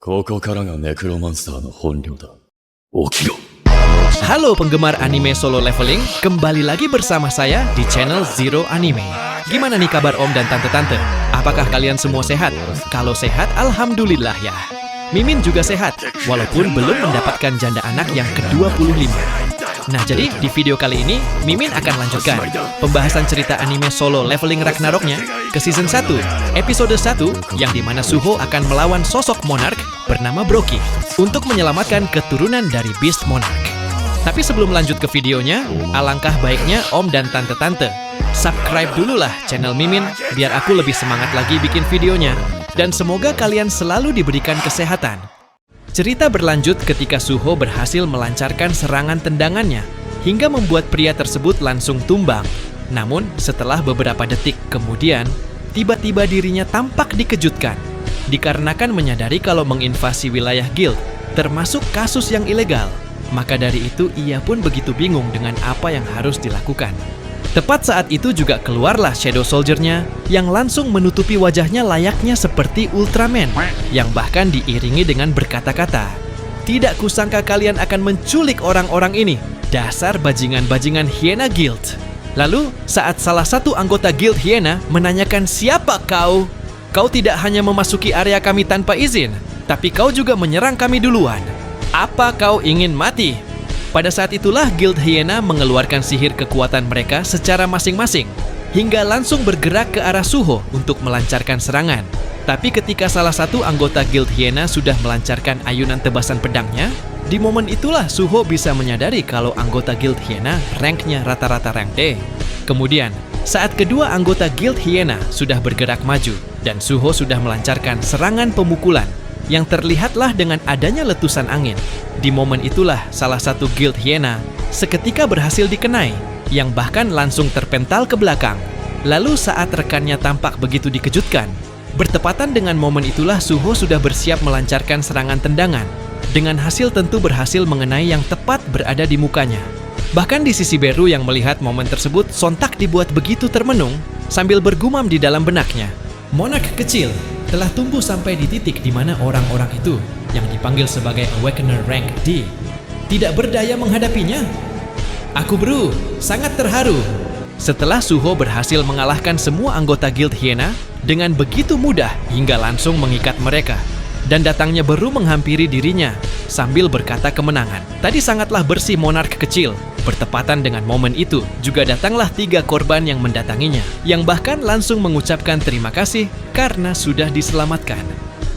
ここからがネクロマンサーの本領だ。起きろ。 Halo penggemar anime solo leveling, kembali lagi bersama saya di channel Zero Anime. Gimana nih kabar om dan tante-tante? Apakah kalian semua sehat? Kalau sehat, alhamdulillah ya. Mimin juga sehat, walaupun belum mendapatkan janda anak yang ke-25. Nah jadi di video kali ini, Mimin akan lanjutkan pembahasan cerita anime solo leveling Ragnaroknya ke season 1, episode 1, yang dimana Suho akan melawan sosok monark bernama Brookie untuk menyelamatkan keturunan dari Beast Monarch. Tapi sebelum lanjut ke videonya, alangkah baiknya om dan tante-tante subscribe dululah channel Mimin biar aku lebih semangat lagi bikin videonya. Dan semoga kalian selalu diberikan kesehatan. Cerita berlanjut ketika Suho berhasil melancarkan serangan tendangannya hingga membuat pria tersebut langsung tumbang. Namun setelah beberapa detik kemudian, tiba-tiba dirinya tampak dikejutkan dikarenakan menyadari kalau menginvasi wilayah guild termasuk kasus yang ilegal. Maka dari itu ia pun begitu bingung dengan apa yang harus dilakukan. Tepat saat itu juga keluarlah Shadow Soldier-nya yang langsung menutupi wajahnya layaknya seperti Ultraman yang bahkan diiringi dengan berkata-kata, "Tidak kusangka kalian akan menculik orang-orang ini, dasar bajingan-bajingan Hyena Guild." Lalu saat salah satu anggota Guild Hyena menanyakan, "Siapa kau? Kau tidak hanya memasuki area kami tanpa izin, tapi kau juga menyerang kami duluan. Apa kau ingin mati?" Pada saat itulah Guild Hyena mengeluarkan sihir kekuatan mereka secara masing-masing hingga langsung bergerak ke arah Suho untuk melancarkan serangan. Tapi ketika salah satu anggota Guild Hyena sudah melancarkan ayunan tebasan pedangnya, di momen itulah Suho bisa menyadari kalau anggota Guild Hyena ranknya rata-rata rank D. Kemudian, saat kedua anggota Guild Hyena sudah bergerak maju dan Suho sudah melancarkan serangan pemukulan, yang terlihatlah dengan adanya letusan angin. Di momen itulah salah satu Guild Hyena seketika berhasil dikenai, yang bahkan langsung terpental ke belakang. Lalu saat rekannya tampak begitu dikejutkan, bertepatan dengan momen itulah Suho sudah bersiap melancarkan serangan tendangan, dengan hasil tentu berhasil mengenai yang tepat berada di mukanya. Bahkan di sisi Beru yang melihat momen tersebut sontak dibuat begitu termenung sambil bergumam di dalam benaknya, "Monarch kecil telah tumbuh sampai di titik di mana orang-orang itu yang dipanggil sebagai Awakener rank D tidak berdaya menghadapinya. Aku Beru sangat terharu." Setelah Suho berhasil mengalahkan semua anggota Guild Hyena dengan begitu mudah hingga langsung mengikat mereka, dan datangnya Beru menghampiri dirinya sambil berkata kemenangan. Tadi sangatlah bersih monark kecil. Bertepatan dengan momen itu, juga datanglah 3 korban yang mendatanginya, yang bahkan langsung mengucapkan terima kasih karena sudah diselamatkan.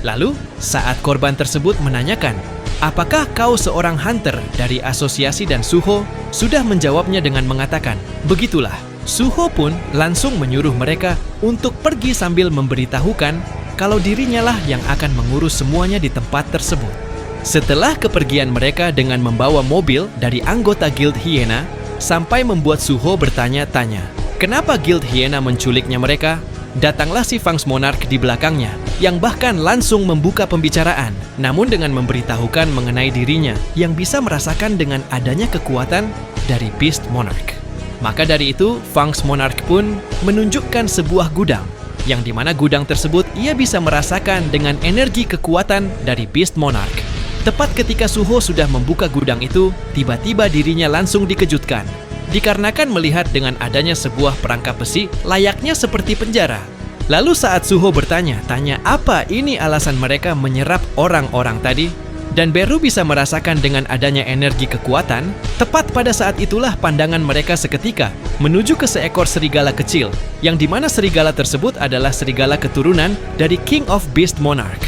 Lalu, saat korban tersebut menanyakan, "Apakah kau seorang hunter dari asosiasi?" dan Suho sudah menjawabnya dengan mengatakan, "Begitulah." Suho pun langsung menyuruh mereka untuk pergi sambil memberitahukan kalau dirinya lah yang akan mengurus semuanya di tempat tersebut. Setelah kepergian mereka dengan membawa mobil dari anggota Guild Hyena, sampai membuat Suho bertanya-tanya, kenapa Guild Hyena menculiknya mereka? Datanglah si Fangs Monarch di belakangnya, yang bahkan langsung membuka pembicaraan, namun dengan memberitahukan mengenai dirinya yang bisa merasakan dengan adanya kekuatan dari Beast Monarch. Maka dari itu, Fangs Monarch pun menunjukkan sebuah gudang, yang dimana gudang tersebut ia bisa merasakan dengan energi kekuatan dari Beast Monarch. Tepat ketika Suho sudah membuka gudang itu, tiba-tiba dirinya langsung dikejutkan dikarenakan melihat dengan adanya sebuah perangkap besi layaknya seperti penjara. Lalu saat Suho bertanya-tanya apa ini alasan mereka menyerap orang-orang tadi, dan Beru bisa merasakan dengan adanya energi kekuatan, tepat pada saat itulah pandangan mereka seketika menuju ke seekor serigala kecil, yang dimana serigala tersebut adalah serigala keturunan dari King of Beast Monarch.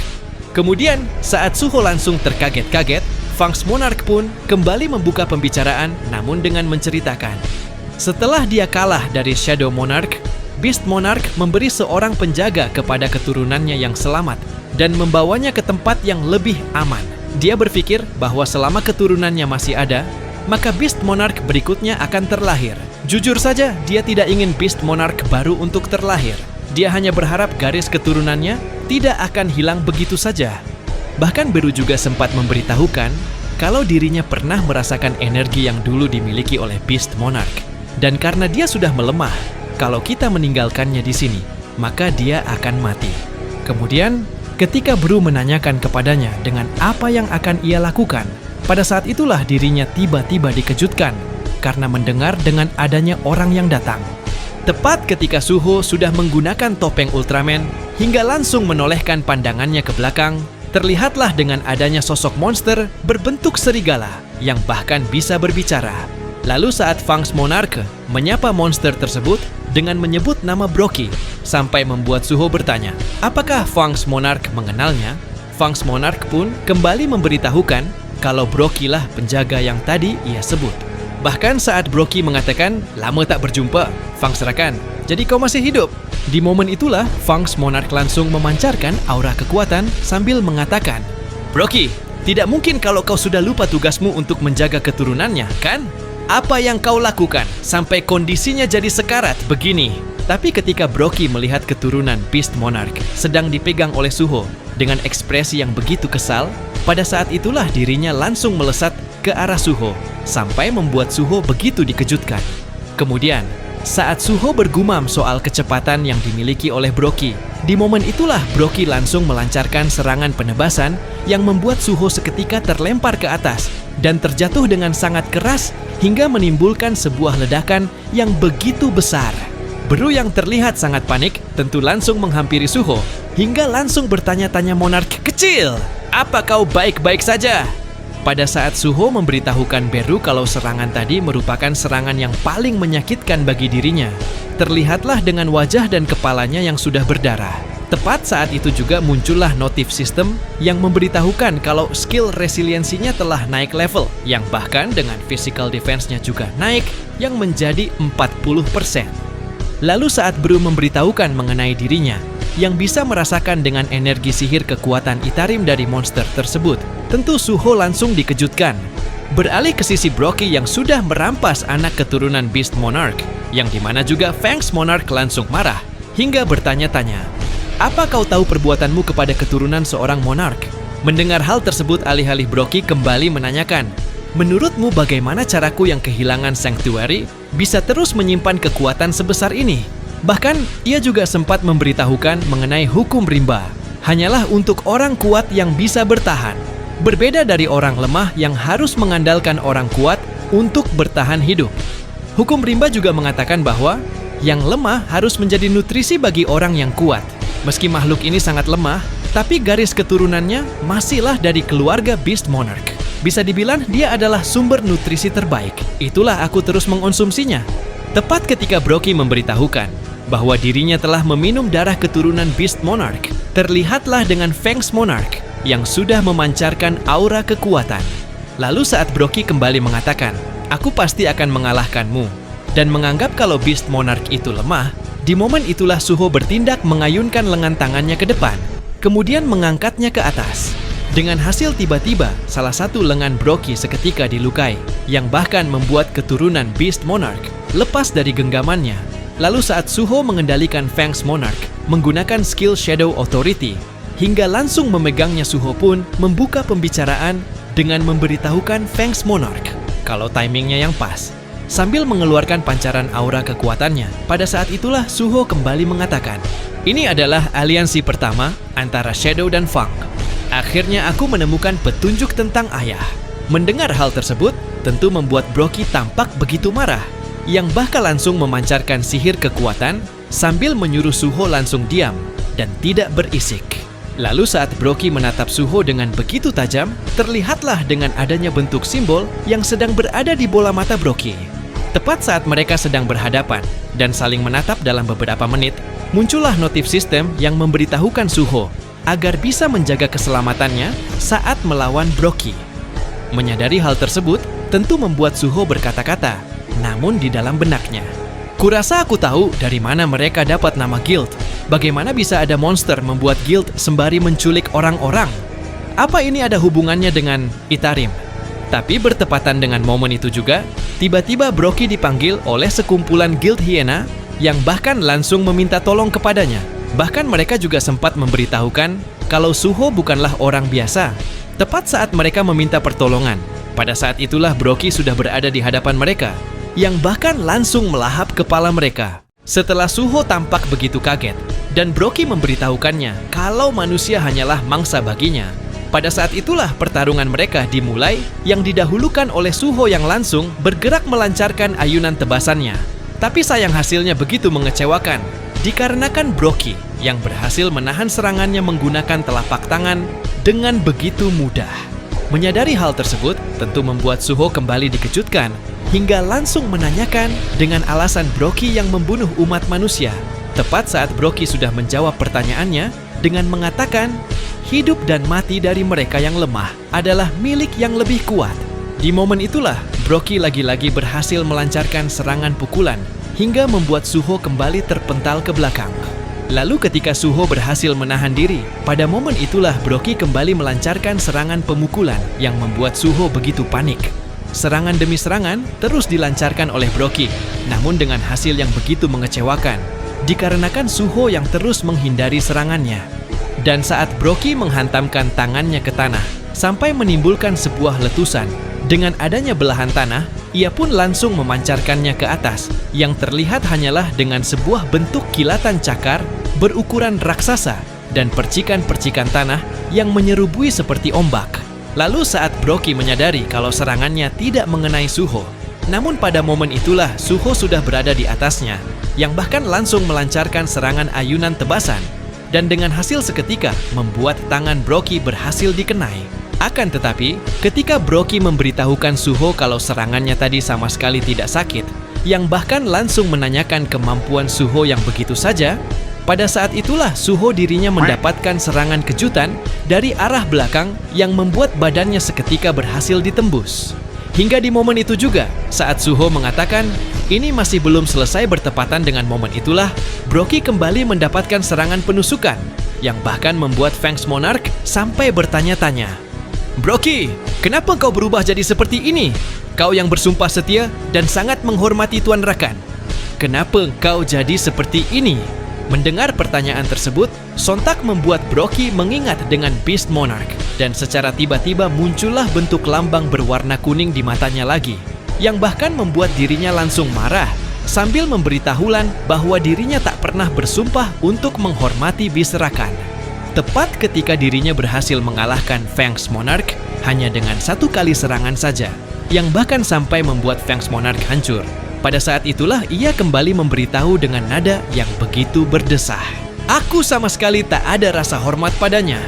Kemudian, saat Suho langsung terkaget-kaget, Fangs Monarch pun kembali membuka pembicaraan namun dengan menceritakan. Setelah dia kalah dari Shadow Monarch, Beast Monarch memberi seorang penjaga kepada keturunannya yang selamat dan membawanya ke tempat yang lebih aman. Dia berpikir bahwa selama keturunannya masih ada, maka Beast Monarch berikutnya akan terlahir. Jujur saja, dia tidak ingin Beast Monarch baru untuk terlahir. Dia hanya berharap garis keturunannya tidak akan hilang begitu saja. Bahkan Beru juga sempat memberitahukan kalau dirinya pernah merasakan energi yang dulu dimiliki oleh Beast Monarch. Dan karena dia sudah melemah, kalau kita meninggalkannya di sini, maka dia akan mati. Kemudian, Ketika Bru menanyakan kepadanya dengan apa yang akan ia lakukan, pada saat itulah dirinya tiba-tiba dikejutkan karena mendengar dengan adanya orang yang datang. Tepat ketika Suho sudah menggunakan topeng Ultraman hingga langsung menolehkan pandangannya ke belakang, terlihatlah dengan adanya sosok monster berbentuk serigala yang bahkan bisa berbicara. Lalu saat Fangs Monarch menyapa monster tersebut dengan menyebut nama Brockie, sampai membuat Suho bertanya, apakah Fangs Monarch mengenalnya? Fangs Monarch pun kembali memberitahukan kalau Brockie lah penjaga yang tadi ia sebut. Bahkan saat Brockie mengatakan, lama tak berjumpa, Fangs rakan, jadi kau masih hidup? Di momen itulah, Fangs Monarch langsung memancarkan aura kekuatan sambil mengatakan, Brockie, tidak mungkin kalau kau sudah lupa tugasmu untuk menjaga keturunannya, kan? Apa yang kau lakukan sampai kondisinya jadi sekarat begini? Tapi ketika Brockie melihat keturunan Beast Monarch sedang dipegang oleh Suho dengan ekspresi yang begitu kesal, pada saat itulah dirinya langsung melesat ke arah Suho sampai membuat Suho begitu dikejutkan. Kemudian, saat Suho bergumam soal kecepatan yang dimiliki oleh Brockie, di momen itulah Brockie langsung melancarkan serangan penebasan yang membuat Suho seketika terlempar ke atas dan terjatuh dengan sangat keras hingga menimbulkan sebuah ledakan yang begitu besar. Bru yang terlihat sangat panik tentu langsung menghampiri Suho hingga langsung bertanya-tanya Monarch kecil, apa kau baik-baik saja? Pada saat Suho memberitahukan Beru kalau serangan tadi merupakan serangan yang paling menyakitkan bagi dirinya, terlihatlah dengan wajah dan kepalanya yang sudah berdarah. Tepat saat itu juga muncullah notif sistem yang memberitahukan kalau skill resiliensinya telah naik level, yang bahkan dengan physical defense-nya juga naik, yang menjadi 40%. Lalu saat Bru memberitahukan mengenai dirinya, yang bisa merasakan dengan energi sihir kekuatan Itarim dari monster tersebut, tentu Suho langsung dikejutkan. Beralih ke sisi Brockie yang sudah merampas anak keturunan Beast Monarch, yang dimana juga Fangs Monarch langsung marah, hingga bertanya-tanya, apa kau tahu perbuatanmu kepada keturunan seorang monarch? Mendengar hal tersebut, alih-alih Brockie kembali menanyakan, menurutmu bagaimana caraku yang kehilangan Sanctuary bisa terus menyimpan kekuatan sebesar ini? Bahkan, ia juga sempat memberitahukan mengenai hukum rimba. Hanyalah untuk orang kuat yang bisa bertahan. Berbeda dari orang lemah yang harus mengandalkan orang kuat untuk bertahan hidup. Hukum rimba juga mengatakan bahwa yang lemah harus menjadi nutrisi bagi orang yang kuat. Meski makhluk ini sangat lemah, tapi garis keturunannya masihlah dari keluarga Beast Monarch. Bisa dibilang dia adalah sumber nutrisi terbaik. Itulah aku terus mengonsumsinya. Tepat ketika Brockie memberitahukan bahwa dirinya telah meminum darah keturunan Beast Monarch, terlihatlah dengan Fangs Monarch yang sudah memancarkan aura kekuatan. Lalu saat Brockie kembali mengatakan, aku pasti akan mengalahkanmu, dan menganggap kalau Beast Monarch itu lemah, di momen itulah Suho bertindak mengayunkan lengan tangannya ke depan, kemudian mengangkatnya ke atas. Dengan hasil tiba-tiba, salah satu lengan Brockie seketika dilukai, yang bahkan membuat keturunan Beast Monarch lepas dari genggamannya. Lalu saat Suho mengendalikan Fangs Monarch menggunakan skill Shadow Authority, hingga langsung memegangnya, Suho pun membuka pembicaraan dengan memberitahukan Fangs Monarch kalau timingnya yang pas. Sambil mengeluarkan pancaran aura kekuatannya, pada saat itulah Suho kembali mengatakan, ini adalah aliansi pertama antara Shadow dan Fang. Akhirnya aku menemukan petunjuk tentang ayah. Mendengar hal tersebut, tentu membuat Brockie tampak begitu marah, yang bahkan langsung memancarkan sihir kekuatan sambil menyuruh Suho langsung diam dan tidak berisik. Lalu saat Brockie menatap Suho dengan begitu tajam, terlihatlah dengan adanya bentuk simbol yang sedang berada di bola mata Brockie. Tepat saat mereka sedang berhadapan dan saling menatap dalam beberapa menit, muncullah notif sistem yang memberitahukan Suho agar bisa menjaga keselamatannya saat melawan Brockie. Menyadari hal tersebut, tentu membuat Suho berkata-kata, namun di dalam benaknya, kurasa aku tahu dari mana mereka dapat nama guild. Bagaimana bisa ada monster membuat guild sembari menculik orang-orang? Apa ini ada hubungannya dengan Itarim? Tapi bertepatan dengan momen itu juga, tiba-tiba Brockie dipanggil oleh sekumpulan guild Hyena yang bahkan langsung meminta tolong kepadanya. Bahkan mereka juga sempat memberitahukan kalau Suho bukanlah orang biasa. Tepat saat mereka meminta pertolongan, pada saat itulah Brockie sudah berada di hadapan mereka, yang bahkan langsung melahap kepala mereka. Setelah Suho tampak begitu kaget dan Broky memberitahukannya kalau manusia hanyalah mangsa baginya. Pada saat itulah pertarungan mereka dimulai, yang didahulukan oleh Suho yang langsung bergerak melancarkan ayunan tebasannya. Tapi sayang hasilnya begitu mengecewakan, dikarenakan Broky yang berhasil menahan serangannya menggunakan telapak tangan dengan begitu mudah. Menyadari hal tersebut tentu membuat Suho kembali dikejutkan, hingga langsung menanyakan dengan alasan Broky yang membunuh umat manusia. Tepat saat Broky sudah menjawab pertanyaannya dengan mengatakan, hidup dan mati dari mereka yang lemah adalah milik yang lebih kuat. Di momen itulah, Broky lagi-lagi berhasil melancarkan serangan pukulan hingga membuat Suho kembali terpental ke belakang. Lalu ketika Suho berhasil menahan diri, pada momen itulah Broky kembali melancarkan serangan pemukulan yang membuat Suho begitu panik. Serangan demi serangan terus dilancarkan oleh Broky, namun dengan hasil yang begitu mengecewakan, dikarenakan Suho yang terus menghindari serangannya. Dan saat Broky menghantamkan tangannya ke tanah sampai menimbulkan sebuah letusan, dengan adanya belahan tanah, ia pun langsung memancarkannya ke atas, yang terlihat hanyalah dengan sebuah bentuk kilatan cakar berukuran raksasa dan percikan-percikan tanah yang menyerubui seperti ombak. Lalu saat Broky menyadari kalau serangannya tidak mengenai Suho, namun pada momen itulah Suho sudah berada di atasnya, yang bahkan langsung melancarkan serangan ayunan tebasan, dan dengan hasil seketika membuat tangan Broky berhasil dikenai. Akan tetapi, ketika Broky memberitahukan Suho kalau serangannya tadi sama sekali tidak sakit, yang bahkan langsung menanyakan kemampuan Suho yang begitu saja, pada saat itulah Suho dirinya mendapatkan serangan kejutan dari arah belakang yang membuat badannya seketika berhasil ditembus. Hingga di momen itu juga, saat Suho mengatakan, ini masih belum selesai bertepatan dengan momen itulah, Broky kembali mendapatkan serangan penusukan, yang bahkan membuat Fangs Monarch sampai bertanya-tanya, Broky, kenapa kau berubah jadi seperti ini? Kau yang bersumpah setia dan sangat menghormati Tuan Rakan. Kenapa kau jadi seperti ini? Mendengar pertanyaan tersebut, sontak membuat Broky mengingat dengan Beast Monarch, dan secara tiba-tiba muncullah bentuk lambang berwarna kuning di matanya lagi, yang bahkan membuat dirinya langsung marah, sambil memberitahukan bahwa dirinya tak pernah bersumpah untuk menghormati Beast Rakan. Tepat ketika dirinya berhasil mengalahkan Fangs Monarch hanya dengan satu kali serangan saja, yang bahkan sampai membuat Fangs Monarch hancur. Pada saat itulah ia kembali memberitahu dengan nada yang begitu berdesah. Aku sama sekali tak ada rasa hormat padanya.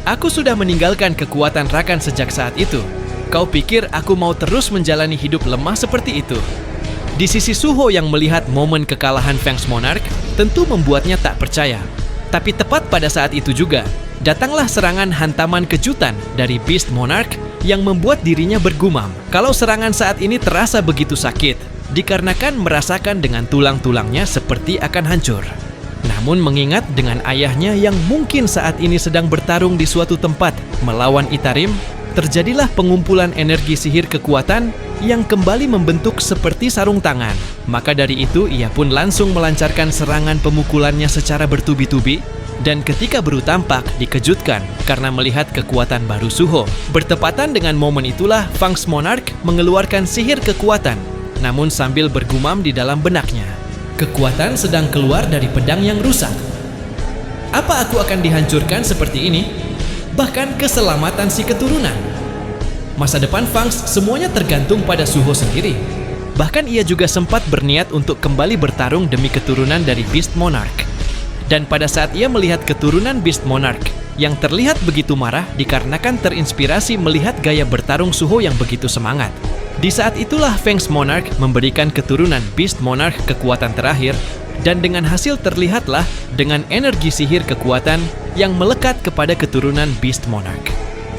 Aku sudah meninggalkan kekuatan Rakan sejak saat itu. Kau pikir aku mau terus menjalani hidup lemah seperti itu? Di sisi Suho yang melihat momen kekalahan Fangs Monarch tentu membuatnya tak percaya. Tapi tepat pada saat itu juga, datanglah serangan hantaman kejutan dari Beast Monarch yang membuat dirinya bergumam kalau serangan saat ini terasa begitu sakit, dikarenakan merasakan dengan tulang-tulangnya seperti akan hancur. Namun mengingat dengan ayahnya yang mungkin saat ini sedang bertarung di suatu tempat melawan Itarim, terjadilah pengumpulan energi sihir kekuatan yang kembali membentuk seperti sarung tangan. Maka dari itu ia pun langsung melancarkan serangan pemukulannya secara bertubi-tubi, dan ketika baru tampak dikejutkan karena melihat kekuatan baru Suho. Bertepatan dengan momen itulah Fangs Monarch mengeluarkan sihir kekuatan, namun sambil bergumam di dalam benaknya, kekuatan sedang keluar dari pedang yang rusak. Apa aku akan dihancurkan seperti ini? Bahkan keselamatan si keturunan. Masa depan Fangs semuanya tergantung pada Suho sendiri. Bahkan ia juga sempat berniat untuk kembali bertarung demi keturunan dari Beast Monarch. Dan pada saat ia melihat keturunan Beast Monarch yang terlihat begitu marah dikarenakan terinspirasi melihat gaya bertarung Suho yang begitu semangat, di saat itulah Fangs Monarch memberikan keturunan Beast Monarch kekuatan terakhir, dan dengan hasil terlihatlah dengan energi sihir kekuatan yang melekat kepada keturunan Beast Monarch.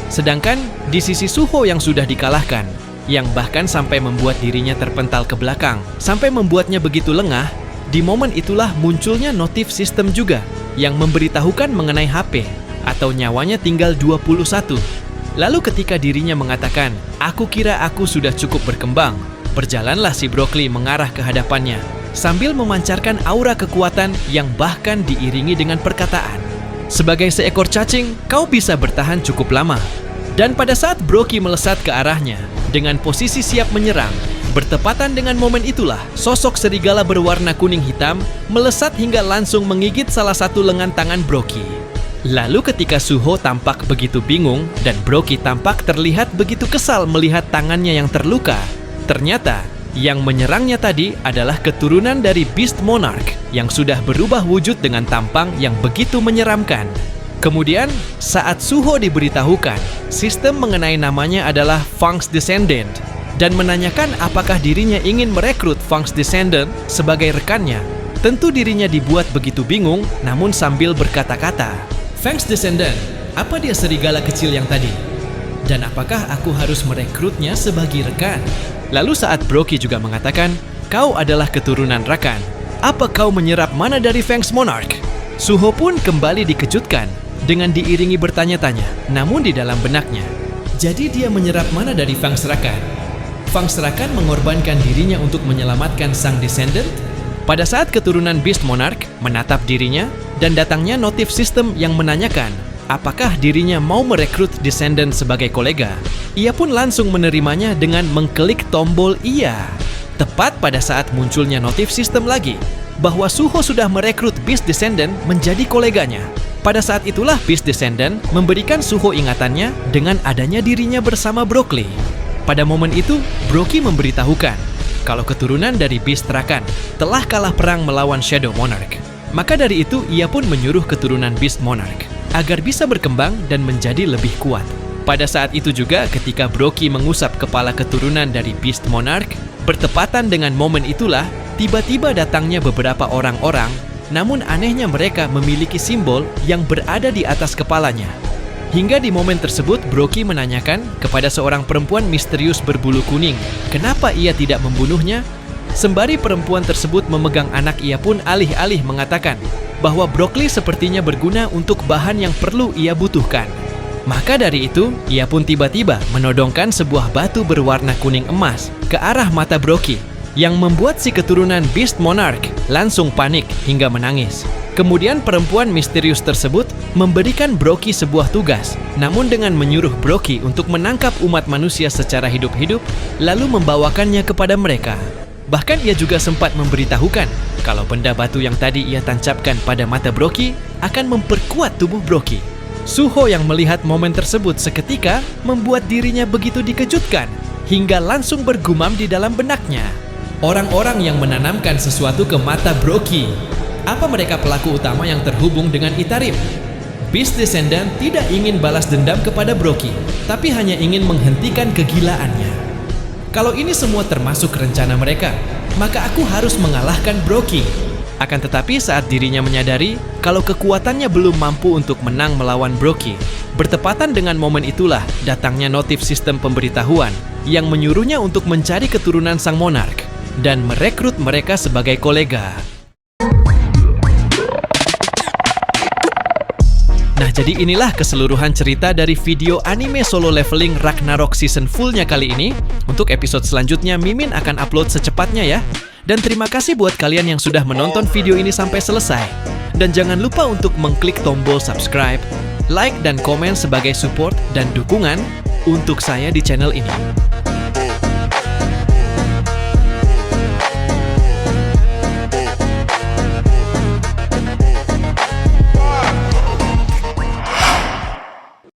Sedangkan di sisi Suho yang sudah dikalahkan, yang bahkan sampai membuat dirinya terpental ke belakang, sampai membuatnya begitu lengah, di momen itulah munculnya notif sistem juga yang memberitahukan mengenai HP atau nyawanya tinggal 21. Lalu ketika dirinya mengatakan, aku kira aku sudah cukup berkembang, berjalanlah si Broky mengarah ke hadapannya, sambil memancarkan aura kekuatan yang bahkan diiringi dengan perkataan, sebagai seekor cacing, kau bisa bertahan cukup lama. Dan pada saat Broky melesat ke arahnya, dengan posisi siap menyerang, Bertepatan dengan momen itulah, sosok serigala berwarna kuning hitam melesat hingga langsung menggigit salah satu lengan tangan Broky. Lalu ketika Suho tampak begitu bingung dan Broky tampak terlihat begitu kesal melihat tangannya yang terluka, ternyata yang menyerangnya tadi adalah keturunan dari Beast Monarch yang sudah berubah wujud dengan tampang yang begitu menyeramkan. Kemudian, saat Suho diberitahukan, sistem mengenai namanya adalah Fang's Descendant dan menanyakan apakah dirinya ingin merekrut Fang's Descendant sebagai rekannya, tentu dirinya dibuat begitu bingung namun sambil berkata-kata, "Fang's Descendant, apa dia serigala kecil yang tadi? Dan apakah aku harus merekrutnya sebagai rekan?" Lalu saat Broky juga mengatakan, "Kau adalah keturunan Rakan. Apa kau menyerap mana dari Fang's Monarch?" Suho pun kembali dikejutkan dengan diiringi bertanya-tanya, namun di dalam benaknya, jadi dia menyerap mana dari Fang's Rakan? Fang's Rakan mengorbankan dirinya untuk menyelamatkan sang descendant? Pada saat keturunan Beast Monarch menatap dirinya dan datangnya notif sistem yang menanyakan apakah dirinya mau merekrut descendant sebagai kolega, ia pun langsung menerimanya dengan mengklik tombol iya. Tepat pada saat munculnya notif sistem lagi bahwa Suho sudah merekrut Beast Descendant menjadi koleganya. Pada saat itulah Beast Descendant memberikan Suho ingatannya dengan adanya dirinya bersama Broly. Pada momen itu, Broky memberitahukan kalau keturunan dari Beast Rakan telah kalah perang melawan Shadow Monarch. Maka dari itu, ia pun menyuruh keturunan Beast Monarch agar bisa berkembang dan menjadi lebih kuat. Pada saat itu juga ketika Broky mengusap kepala keturunan dari Beast Monarch, bertepatan dengan momen itulah tiba-tiba datangnya beberapa orang-orang, namun anehnya mereka memiliki simbol yang berada di atas kepalanya. Hingga di momen tersebut Broky menanyakan kepada seorang perempuan misterius berbulu kuning, kenapa ia tidak membunuhnya? Sembari perempuan tersebut memegang anak, ia pun alih-alih mengatakan bahwa Broly sepertinya berguna untuk bahan yang perlu ia butuhkan. Maka dari itu, ia pun tiba-tiba menodongkan sebuah batu berwarna kuning emas ke arah mata Broky, yang membuat si keturunan Beast Monarch langsung panik hingga menangis. Kemudian perempuan misterius tersebut memberikan Broky sebuah tugas, namun dengan menyuruh Broky untuk menangkap umat manusia secara hidup-hidup, lalu membawakannya kepada mereka. Bahkan ia juga sempat memberitahukan kalau benda batu yang tadi ia tancapkan pada mata Broky akan memperkuat tubuh Broky. Suho yang melihat momen tersebut seketika membuat dirinya begitu dikejutkan hingga langsung bergumam di dalam benaknya. Orang-orang yang menanamkan sesuatu ke mata Broky, apa mereka pelaku utama yang terhubung dengan Itarim? Beast Descendant tidak ingin balas dendam kepada Broky, tapi hanya ingin menghentikan kegilaannya. Kalau ini semua termasuk rencana mereka, maka aku harus mengalahkan Broky. Akan tetapi saat dirinya menyadari kalau kekuatannya belum mampu untuk menang melawan Broky, bertepatan dengan momen itulah datangnya notif sistem pemberitahuan yang menyuruhnya untuk mencari keturunan sang monark dan merekrut mereka sebagai kolega. Nah, jadi inilah keseluruhan cerita dari video anime solo leveling Ragnarok season full-nya kali ini. Untuk episode selanjutnya, Mimin akan upload secepatnya ya. Dan terima kasih buat kalian yang sudah menonton video ini sampai selesai. Dan jangan lupa untuk mengklik tombol subscribe, like dan komen sebagai support dan dukungan untuk saya di channel ini.